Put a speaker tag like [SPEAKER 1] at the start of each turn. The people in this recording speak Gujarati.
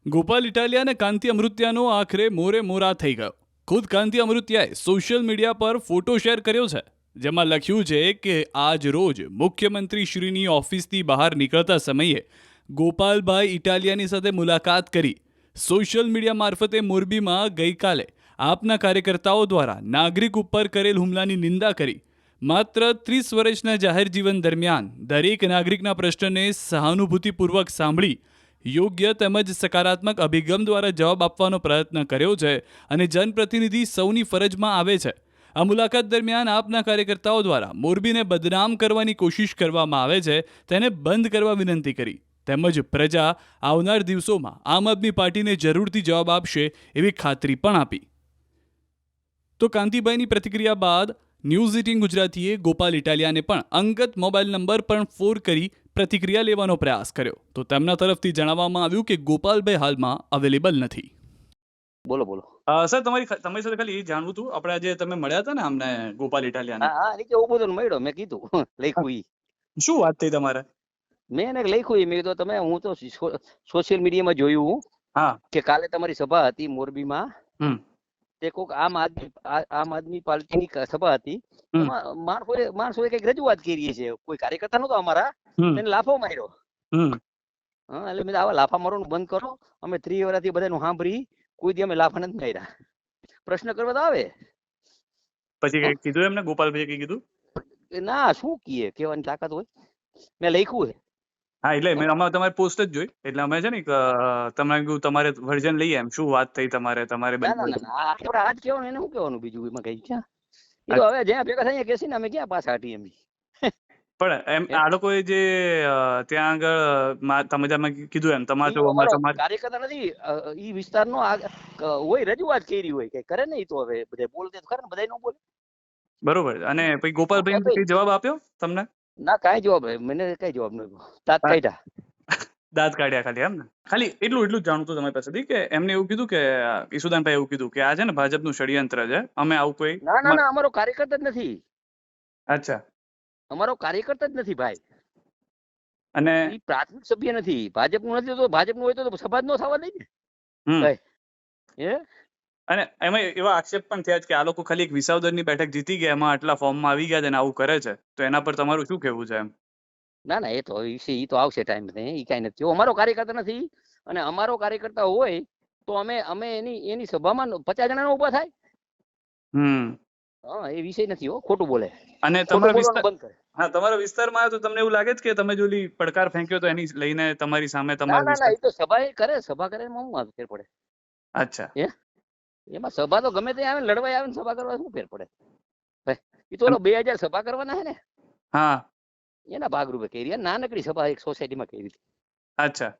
[SPEAKER 1] ગોપાલ ઇટાલિયા અને કાંતિ અમૃત્યાનો આખરે મોરે મોરા થઈ ગયો. ખુદ કાંતિ અમૃત્યાએ સોશિયલ મીડિયા પર ફોટો શેર કર્યો છે, જેમાં લખ્યું છે કે આજ રોજ મુખ્યમંત્રી શ્રીની ઓફિસથી બહાર નીકળતા સમયે ગોપાલભાઈ ઇટાલિયાની સાથે મુલાકાત કરી. સોશિયલ મીડિયા મારફતે મોરબીમાં ગઈકાલે આપના કાર્યકર્તાઓ દ્વારા નાગરિક ઉપર કરેલ હુમલાની નિંદા કરી. માત્ર 30 વર્ષના જાહેર જીવન દરમિયાન દરેક નાગરિકના પ્રશ્નને સહાનુભૂતિપૂર્વક સાંભળી યોગ્ય તેમજ સકારાત્મક અભિગમ દ્વારા જવાબ આપવાનો પ્રયત્ન કર્યો છે અને જનપ્રતિનિધિ સૌની ફરજમાં આવે છે. આ મુલાકાત દરમિયાન આપના કાર્યકર્તાઓ દ્વારા મોરબીને બદનામ કરવાની કોશિશ કરવામાં આવે છે તેને બંધ કરવા વિનંતી કરી તેમજ પ્રજા આવનાર દિવસોમાં આમ આદમી પાર્ટીને જરૂરથી જવાબ આપશે એવી ખાતરી પણ આપી. તો કાંતિભાઈની પ્રતિક્રિયા બાદ ન્યૂઝ 18 ગુજરાતીએ ગોપાલ ઇટાલિયાને પણ અંગત મોબાઈલ નંબર પણ ફોન કરી પ્રતિક્રિયા લેવાનો પ્રયાસ કર્યો, તો તેમના તરફથી જણાવવામાં આવ્યું કે ગોપાલભાઈ હાલમાં અવેલેબલ નથી.
[SPEAKER 2] બોલો બોલો.
[SPEAKER 1] સર, તમારી સાથે ખાલી એ જાણવું હતું, આપણે આજે તમે મળ્યા હતા ને અમને ગોપાલ ઇટાલિયાને.
[SPEAKER 2] હા નીચે ઉભો તો મળ્યો, મેં કીધું લખ્યું ઈ.
[SPEAKER 1] શું વાત થઈ તમારે?
[SPEAKER 2] મેં એને લખ્યું ઈ, મેં કીધું તમે, હું તો સોશિયલ મીડિયામાં જોયું
[SPEAKER 1] હા
[SPEAKER 2] કે કાલે તમારી સભા હતી મોરબીમાં. તે કોક આમ આદમી પાર્ટીની સભા હતી. માણસોએ કઈક રજૂઆત કરી છે, કોઈ કાર્યકર્તા નતો અમારા, તેને લાફો માર્યો. હા, એટલે મેં આવા લાફા મારવાનું બંધ કરો, અમે 3 વર્ષથી બધાનું સાંભળી, કોઈ દી અમે લાફા નથી માર્યા. પ્રશ્ન કરવા તો આવે.
[SPEAKER 1] પછી કઈ કીધું એમને? ગોપાલભાઈએ કઈ કીધું?
[SPEAKER 2] ના, શું કીએ, કહેવાની તાકાત હોય. મેં લખ્યું છે.
[SPEAKER 1] હા, એટલે મેં અમારે તમારી પોસ્ટ જ જોઈ, એટલે અમે છે ને તમને કીધું તમારે વર્જન લઈએ એમ. શું વાત થઈ તમારે?
[SPEAKER 2] ના આપણે આજ કહેવાનું, એને શું કહેવાનું બીજું? એમાં કઈ ક્યાં, એ તો હવે જ્યાં ભેગા થઈએ કેસી ને અમે ક્યાં પાછા હટી એમ.
[SPEAKER 1] પણ એમ આ લોકોએ જે ત્યાં આગળ તમે કીધું એમ તમારે
[SPEAKER 2] કાર્યકર્તા નથી, ઈ વિસ્તારનો હોય, રજૂઆત કરી હોય કે કરે ને, ઈ તો હવે બધા બોલતે ખરા ને, બધા નો બોલે.
[SPEAKER 1] બરોબર. અને પછી ગોપાલભાઈ કઈ જવાબ આપ્યો તમને?
[SPEAKER 2] ના, કાંઈ જવાબ, મને કઈ જવાબ ન આપ્યો. દાંત કાઢ્યા.
[SPEAKER 1] દાંત કાઢ્યા ખાલી, એમ ને? ખાલી એટલું જ જાણતું તમારી પાસેથી કે એમને એવું કીધું કે ઈસુદાનભાઈ એવું કીધું કે આ છે ને ભાજપનું ષડયંત્ર છે, અમે આવું કોઈ.
[SPEAKER 2] ના, અમારો કાર્યકર્તા જ નથી.
[SPEAKER 1] અચ્છા,
[SPEAKER 2] અમારો કાર્યકર્તા જ નથી ભાઈ.
[SPEAKER 1] અને
[SPEAKER 2] ઈ પ્રાથમિક સભ્ય નથી, ભાજપનું નથી, તો ભાજપનું હોય તો સભા જ ન થવા દે ને.
[SPEAKER 1] અને એમાં એવા આક્ષેપ પણ થયા છે કે આ લોકો ખાલી એક વિસાવદરની બેઠક જીતી ગયા, એમાં આટલા ફોર્મમાં આવી ગયા છે ને આવું કરે છે, તો એના પર તમારું શું કહેવું છે એમ?
[SPEAKER 2] ના, એ તો ઈ તો આવશે ટાઈમ, ઈ કઈ નથી. અમારો કાર્યકર્તા નથી, અને અમારો કાર્યકર્તા હોય તો અમે એની સભામાં 50 જણા ઉભા થાય. હા, એ વિષય નથી હો, ખોટું બોલે.
[SPEAKER 1] અને તમારા વિસ્તારમાં આવ્યો તો તમને એવું લાગે છે કે તમે જો પડકાર ફેંક્યો તો એની લઈને તમારી સામે
[SPEAKER 2] ના, એ તો સભા કરે હું વાત ફેર પડે.
[SPEAKER 1] અચ્છા,
[SPEAKER 2] એમાં સભા તો ગમે ત્યાં આવે, લડવાઈ આવે ને સભા કરવા શું ફેર પડે? એ તો 2000 સભા કરવાના છે ને.
[SPEAKER 1] હા,
[SPEAKER 2] એના ભાગરૂપે કરી નાનકડી સભા એક સોસાયટીમાં કરી.
[SPEAKER 1] અચ્છા.